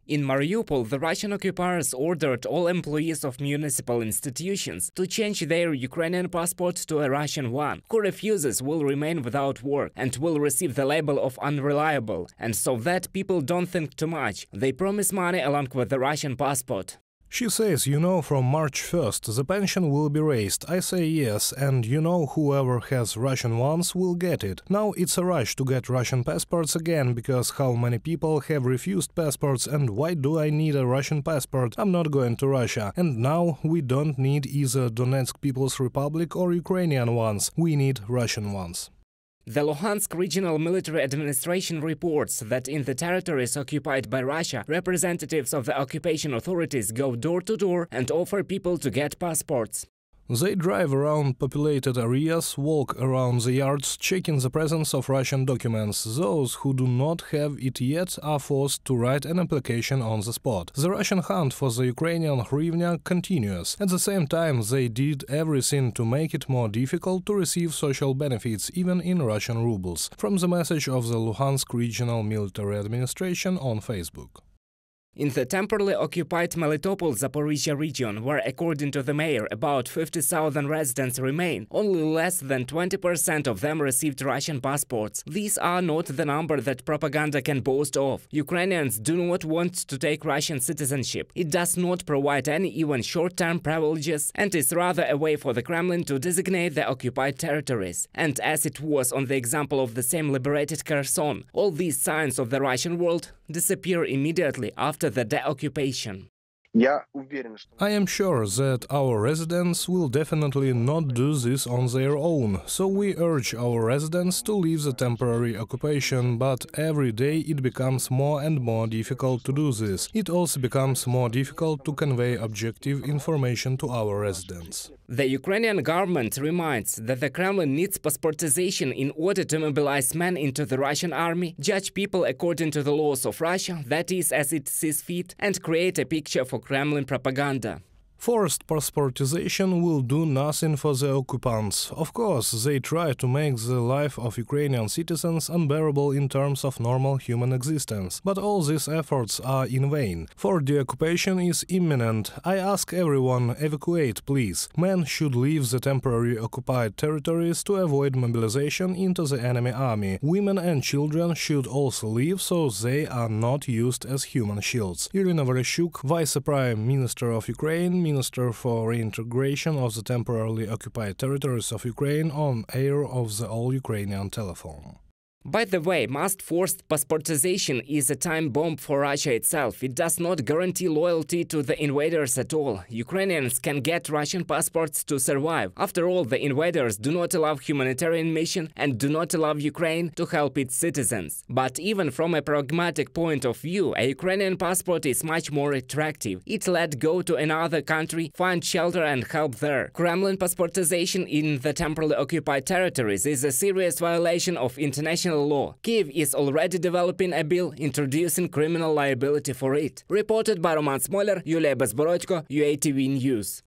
In Mariupol, the Russian occupiers ordered all employees of municipal institutions to change their Ukrainian passport to a Russian one. Who refuses will remain without work and will receive the label of unreliable. And so that people don't think too much, they promise money along with the Russian passport. She says, from March 1st the pension will be raised. I say yes, and whoever has Russian ones will get it. Now it's a rush to get Russian passports again, because how many people have refused passports, and why do I need a Russian passport? I'm not going to Russia. And now we don't need either Donetsk People's Republic or Ukrainian ones, we need Russian ones. The Luhansk Regional Military Administration reports that in the territories occupied by Russia, representatives of the occupation authorities go door to door and offer people to get passports. They drive around populated areas, walk around the yards, checking the presence of Russian documents. Those who do not have it yet are forced to write an application on the spot. The Russian hunt for the Ukrainian hryvnia continues. At the same time, they did everything to make it more difficult to receive social benefits, even in Russian rubles. From the message of the Luhansk Regional Military Administration on Facebook. In the temporarily occupied Melitopol-Zaporizhia region, where, according to the mayor, about 50,000 residents remain, only less than 20% of them received Russian passports. These are not the number that propaganda can boast of. Ukrainians do not want to take Russian citizenship. It does not provide any even short-term privileges and is rather a way for the Kremlin to designate the occupied territories. And as it was on the example of the same liberated Kherson, all these signs of the Russian world disappear immediately after the deoccupation. I am sure that our residents will definitely not do this on their own, so we urge our residents to leave the temporary occupation, but every day it becomes more and more difficult to do this. It also becomes more difficult to convey objective information to our residents. The Ukrainian government reminds that the Kremlin needs passportization in order to mobilize men into the Russian army, judge people according to the laws of Russia, that is, as it sees fit, and create a picture for Kremlin propaganda. Forced passportization will do nothing for the occupants. Of course, they try to make the life of Ukrainian citizens unbearable in terms of normal human existence. But all these efforts are in vain. For the occupation is imminent. I ask everyone, evacuate, please. Men should leave the temporary occupied territories to avoid mobilization into the enemy army. Women and children should also leave, so they are not used as human shields. Irina Vereshchuk, Vice Prime Minister of Ukraine, Minister for Reintegration of the Temporarily Occupied Territories of Ukraine, on air of the All Ukrainian Telephone. By the way, forced passportization is a time bomb for Russia itself. It does not guarantee loyalty to the invaders at all. Ukrainians can get Russian passports to survive. After all, the invaders do not allow humanitarian mission and do not allow Ukraine to help its citizens. But even from a pragmatic point of view, a Ukrainian passport is much more attractive. It let go to another country, find shelter and help there. Kremlin passportization in the temporarily occupied territories is a serious violation of international law. Kiev is already developing a bill introducing criminal liability for it. Reported by Roman Smoler, Yulia Bezborodko, UATV News.